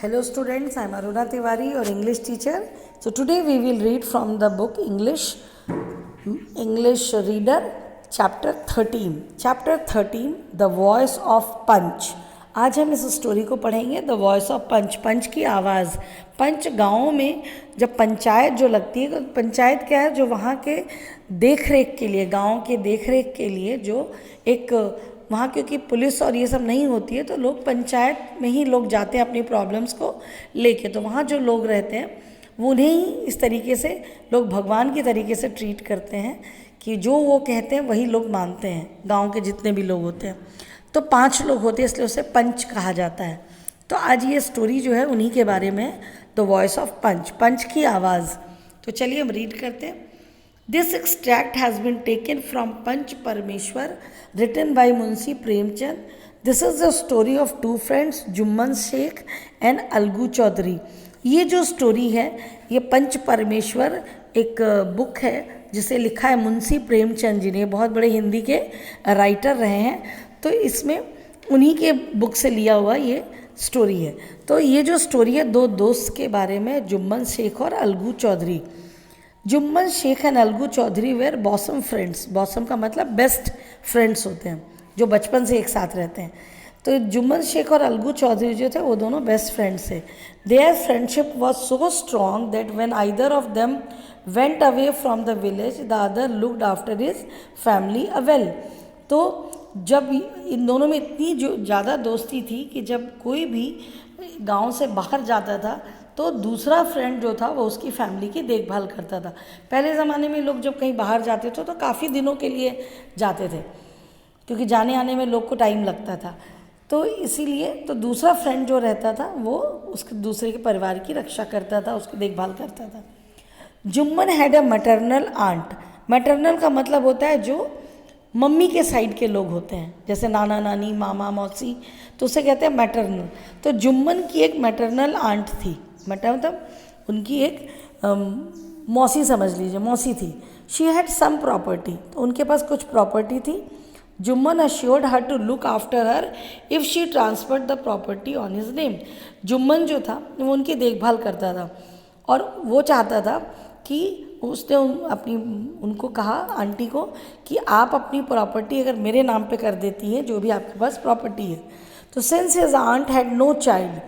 Hello students, I am Aruna Tiwari, your English teacher. So today we will read from the book English Reader, chapter 13. Chapter 13, The Voice of Punch. आज हम इस story को पढ़ेंगे, the voice of पंच, पंच की आवाज़। पंच गाँव में जब पंचायत जो लगती है, पंचायत क्या है, जो वहाँ के देख रेख के लिए, गाँव के देख रेख के लिए जो एक वहाँ, क्योंकि पुलिस और ये सब नहीं होती है तो लोग पंचायत में ही लोग जाते हैं अपनी प्रॉब्लम्स को लेके। तो वहाँ जो लोग रहते हैं वो उन्हें ही इस तरीके से लोग भगवान की तरीके से ट्रीट करते हैं कि जो वो कहते हैं वही लोग मानते हैं, गांव के जितने भी लोग होते हैं। तो 5 लोग होते हैं, इसलिए उसे पंच कहा जाता है। तो आज ये स्टोरी जो है उन्हीं के बारे में, द वॉइस ऑफ पंच, पंच की आवाज़। तो चलिए हम रीड करते हैं। This extract has been taken from Panch Parameshwar, written by Munshi Premchand. This is the story of 2 friends, Jumman Sheikh and Algu Chaudhary. ये जो स्टोरी है ये पंच परमेश्वर एक बुक है जिसे लिखा है मुंशी प्रेमचंद जी ने, बहुत बड़े हिंदी के राइटर रहे हैं। तो इसमें उन्हीं के बुक से लिया हुआ ये स्टोरी है। तो ये जो स्टोरी है 2 दोस्त के बारे में, जुम्मन शेख और Algu Chaudhary. Jumman Shaikh and Algu Chaudhary were bosom friends. Bosom का मतलब बेस्ट फ्रेंड्स होते हैं, जो बचपन से एक साथ रहते हैं। तो जुम्मन शेख और अलगू चौधरी जो थे वो दोनों बेस्ट फ्रेंड्स थे। Their friendship was so strong that when either of them went away from the village the other looked after his family well. तो जब इन दोनों में इतनी जो ज़्यादा दोस्ती थी कि जब कोई भी गांव से बाहर जाता था तो दूसरा फ्रेंड जो था वो उसकी फैमिली की देखभाल करता था। पहले ज़माने में लोग जब कहीं बाहर जाते थे तो काफ़ी दिनों के लिए जाते थे, क्योंकि जाने आने में लोग को टाइम लगता था। तो इसीलिए तो दूसरा फ्रेंड जो रहता था वो उसके दूसरे के परिवार की रक्षा करता था, उसकी देखभाल करता था। Jumman had a maternal aunt. Maternal का मतलब होता है जो मम्मी के साइड के लोग होते हैं, जैसे नाना नानी, मामा मौसी, तो उसे कहते हैं मैटरनल। तो जुम्मन की एक मैटरनल आंट थी, मतलब उनकी एक मौसी समझ लीजिए, मौसी थी। शी हैड सम प्रॉपर्टी, तो उनके पास कुछ प्रॉपर्टी थी। Jumman assured her to look after her if she transferred the property on his name. Jumman जो था वो उनकी देखभाल करता था और वो चाहता था कि उसने उनको कहा, आंटी को, कि आप अपनी प्रॉपर्टी अगर मेरे नाम पे कर देती हैं, जो भी आपके पास प्रॉपर्टी है। तो since his aunt had no child,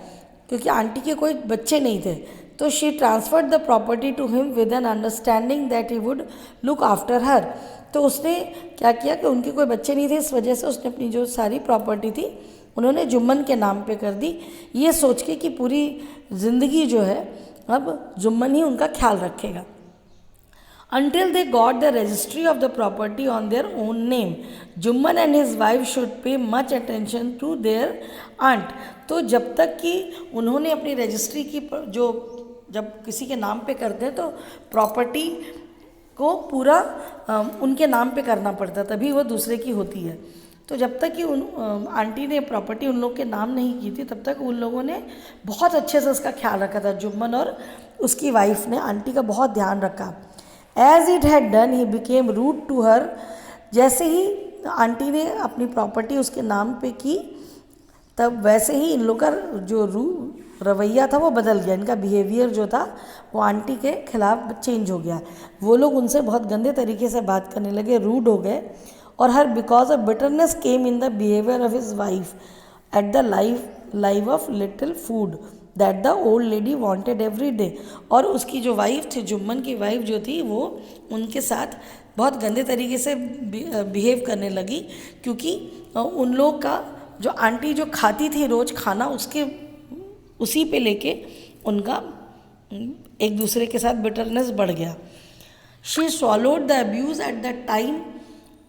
क्योंकि आंटी के कोई बच्चे नहीं थे, तो she transferred the property to him with an understanding that he would look after her. तो उसने क्या किया कि उनके कोई बच्चे नहीं थे, इस वजह से उसने अपनी जो सारी प्रॉपर्टी थी उन्होंने जुम्मन के नाम पे कर दी, ये सोच के कि पूरी ज़िंदगी जो है अब जुम्मन ही उनका ख्याल रखेगा। Until they got the registry of the property on their own name, Jumman and his wife should pay much attention to their aunt. तो जब तक कि उन्होंने अपनी रजिस्ट्री की जो जब किसी के नाम पे करते हैं तो प्रॉपर्टी को पूरा उनके नाम पे करना पड़ता, तभी वो दूसरे की होती है। तो जब तक कि आंटी ने प्रॉपर्टी उन लोग के नाम नहीं की थी तब तक उन लोगों ने बहुत अच्छे से उसका ख्याल रखा था। जुम्मन और उसकी वाइफ ने आंटी का बहुत ध्यान रखा। As it had done, he became rude to her. जैसे ही आंटी ने अपनी प्रॉपर्टी उसके नाम पे की तब वैसे ही इन लोग का जो रवैया था वो बदल गया। इनका बिहेवियर जो था वो आंटी के खिलाफ चेंज हो गया। वो लोग उनसे बहुत गंदे तरीके से बात करने लगे, रूड हो गए। और her because of bitterness came in the behaviour of his wife at the live of little food that the old lady wanted every day. और उसकी जो वाइफ थी, जुम्मन की वाइफ जो थी, वो उनके साथ बहुत गंदे तरीके से बिहेव करने लगी, क्योंकि उन लोग का जो आंटी जो खाती थी रोज़ खाना, उसके उसी पे लेके उनका एक दूसरे के साथ बिटरनेस बढ़ गया। She swallowed the abuse at the time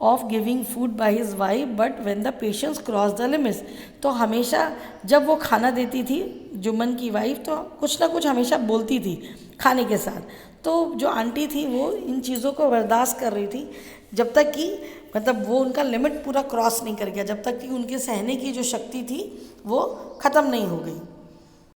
of giving food by his wife but when the patience cross the limits. तो हमेशा जब वो खाना देती थी जुम्मन की वाइफ तो कुछ ना कुछ हमेशा बोलती थी खाने के साथ। तो जो आंटी थी वो इन चीज़ों को बर्दाश्त कर रही थी जब तक कि मतलब वो उनका लिमिट पूरा क्रॉस नहीं कर गया, जब तक कि उनके सहने की जो शक्ति थी वो ख़त्म नहीं हो गई।